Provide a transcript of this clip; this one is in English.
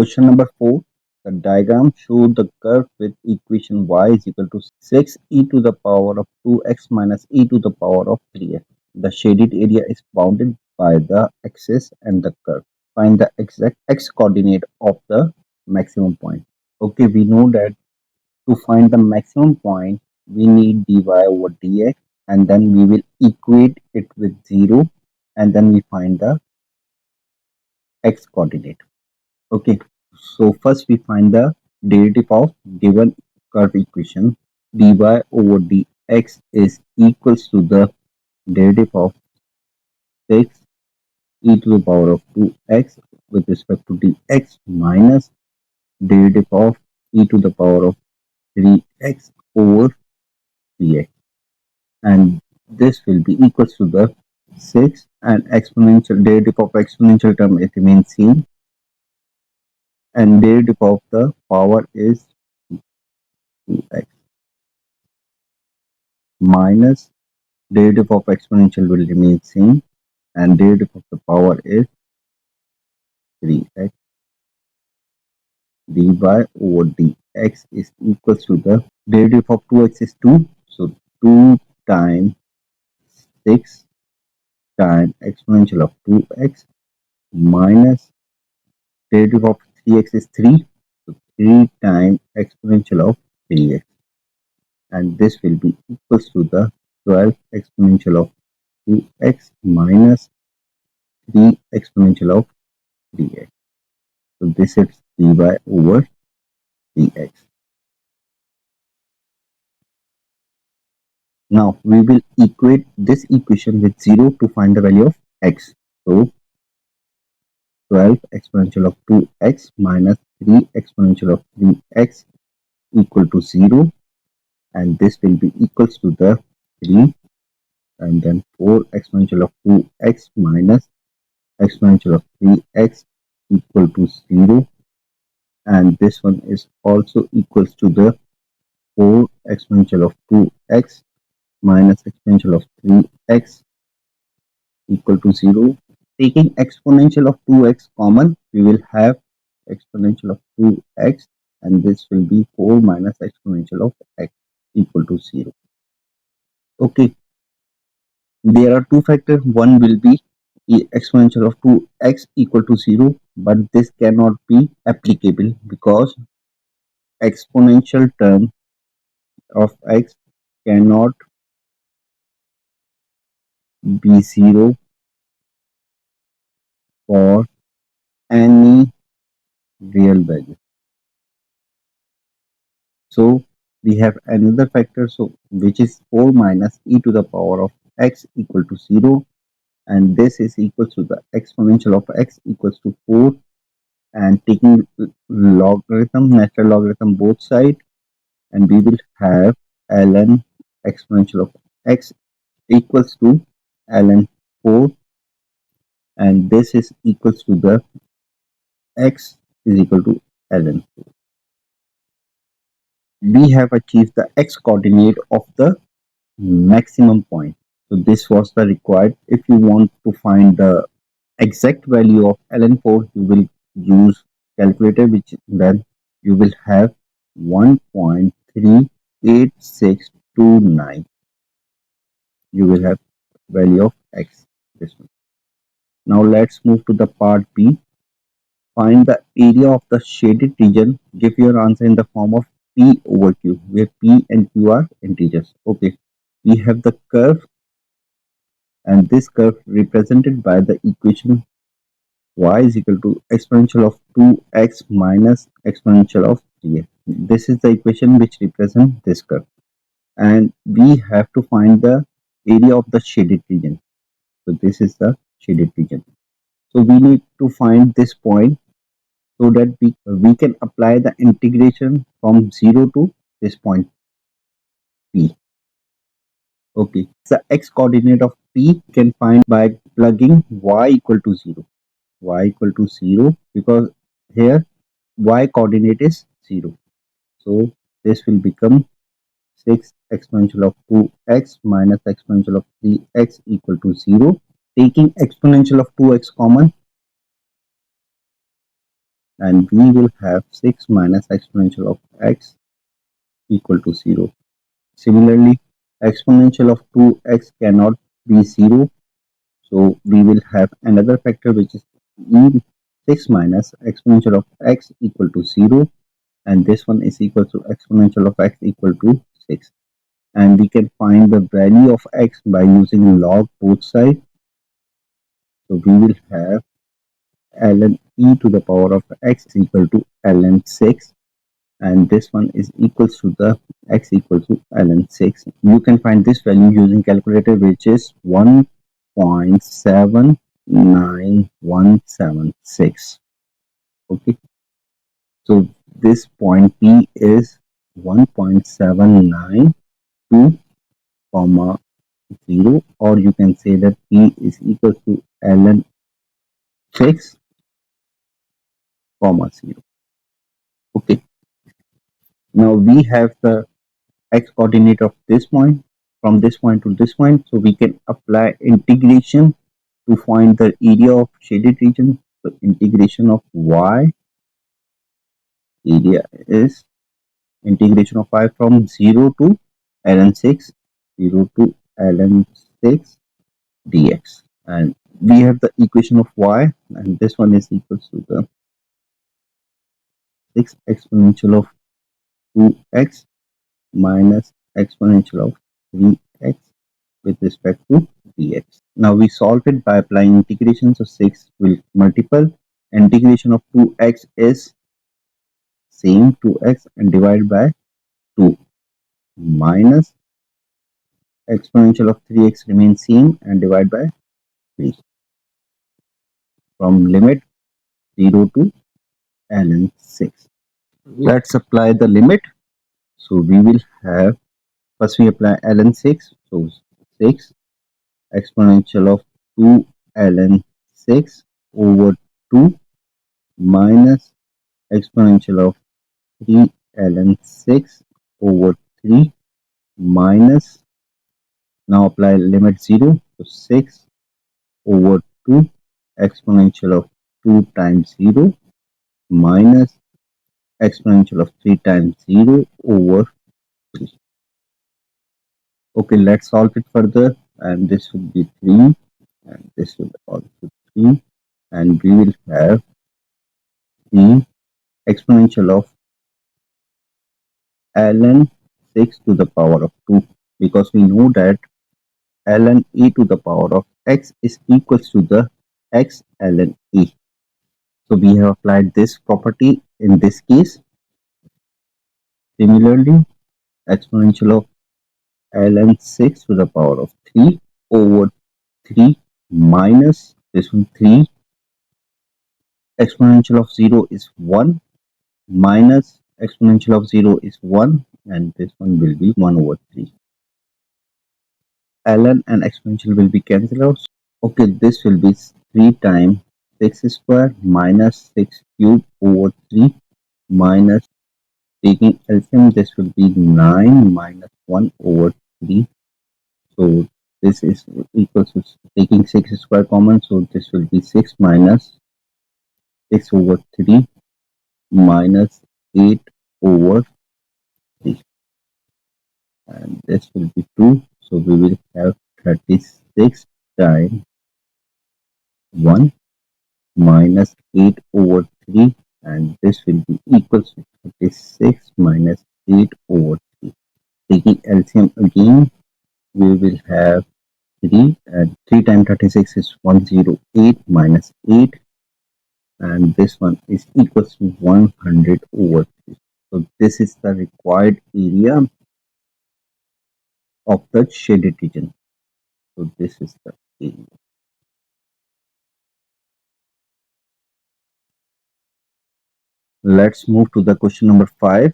Question number 4. The diagram shows the curve with equation y is equal to 6e to the power of 2x minus e to the power of 3x. The shaded area is bounded by the axis and the curve. Find the exact x coordinate of the maximum point. Okay, we know that to find the maximum point, we need dy over dx, and then we will equate it with 0, and then we find the x coordinate. Okay, so first we find the derivative of given curve equation. Dy over dx is equals to the derivative of 6 e to the power of 2x with respect to dx minus derivative of e to the power of 3x over dx, and this will be equals to the 6, and exponential derivative of exponential term, it remains same, and derivative of the power is 2x minus derivative of exponential will remain same, and derivative of the power is 3x. Dy over dx is equals to the derivative of 2x is 2, so 2 times 6 times exponential of 2x minus derivative of 3x is 3, so 3 times exponential of 3x, and this will be equals to the 12 exponential of 2x minus 3 exponential of 3x. So this is dy over dx. Now we will equate this equation with 0 to find the value of x. So 12 exponential of 2x minus 3 exponential of 3x equal to 0, and this will be equals to the 3, and then 4 exponential of 2x minus exponential of 3x equal to 0, and this one is also equals to the 4 exponential of 2x minus exponential of 3x equal to 0. Taking exponential of 2x common, we will have exponential of 2x, and this will be 4 minus exponential of x equal to 0. Okay, there are two factors. One will be exponential of 2x equal to 0, but this cannot be applicable because exponential term of x cannot be 0 for any real value. So we have another factor, so which is 4 minus e to the power of x equal to 0, and this is equals to the exponential of x equals to 4, and taking logarithm, natural logarithm both sides, and we will have ln exponential of x equals to ln 4, and this is equals to the x is equal to ln 4. We have achieved the x coordinate of the maximum point. So this was the required. If you want to find the exact value of ln 4, you will use calculator, which then you will have 1.38629. You will have value of x. This one. Now let's move to the part B. Find the area of the shaded region. Give your answer in the form of P over Q, where P and Q are integers. Okay, we have the curve, and this curve represented by the equation y is equal to exponential of 2x minus exponential of 3x. This is the equation which represents this curve, and we have to find the area of the shaded region. So this is the shaded region. So we need to find this point so that we can apply the integration from 0 to this point P. Okay, the x coordinate of P can find by plugging y equal to 0. Y equal to 0 because here y coordinate is 0. So this will become 6 exponential of 2x minus exponential of 3x equal to 0. Taking exponential of 2x common, and we will have 6 minus exponential of x equal to 0. Similarly, exponential of 2x cannot be 0, so we will have another factor which is e 6 minus exponential of x equal to 0, and this one is equal to exponential of x equal to 6. And we can find the value of x by using log both sides. So we will have ln e to the power of x equal to ln 6, and this one is equals to the x equal to ln 6. You can find this value using calculator, which is 1.79176. Okay, so this point p is 1.792 comma 0, or you can say that p is equal to ln 6 comma 0. Okay, now we have the x coordinate of this point from this point to this point, so we can apply integration to find the area of shaded region. So integration of y area is integration of y from 0 to ln 6, 0 to ln 6 dx, and we have the equation of y, and this one is equals to the 6 exponential of 2x minus exponential of 3x with respect to dx. Now we solve it by applying integration, so 6 will multiple. Integration of 2x is same 2x and divide by 2 minus exponential of 3x remains same and divide by 3 from limit 0 to ln 6. Let's apply the limit. So we will have, first we apply ln 6, so 6 exponential of 2 ln 6 over 2 minus exponential of 3 ln 6 over 3 minus, now apply limit 0, so 6 over 2 exponential of 2 times 0 minus exponential of 3 times 0 over 3. Okay, let's solve it further, and this will be 3 and this will also 3, and we will have the exponential of ln 6 to the power of 2, because we know that ln e to the power of x is equals to the x ln e. So we have applied this property in this case. Similarly, exponential of ln 6 to the power of 3 over 3 minus this one 3, exponential of 0 is 1 minus exponential of 0 is 1, and this one will be 1 over 3. Ln and exponential will be cancelled out. Okay, this will be 3 times 6 square minus 6 cube over 3 minus, taking LCM, this will be 9 minus 1 over 3. So this is equals to, taking 6 square common, so this will be 6 minus 6 over 3 minus 8 over 3, and this will be 2. So we will have 36 times 1 minus 8 over 3, and this will be equals to 36 minus 8 over 3. Taking LCM again, we will have 3, and 3 times 36 is 108 minus 8, and this one is equals to 100 over 3. So this is the required area of the shaded region. So this is the area. Let's move to the question number 5.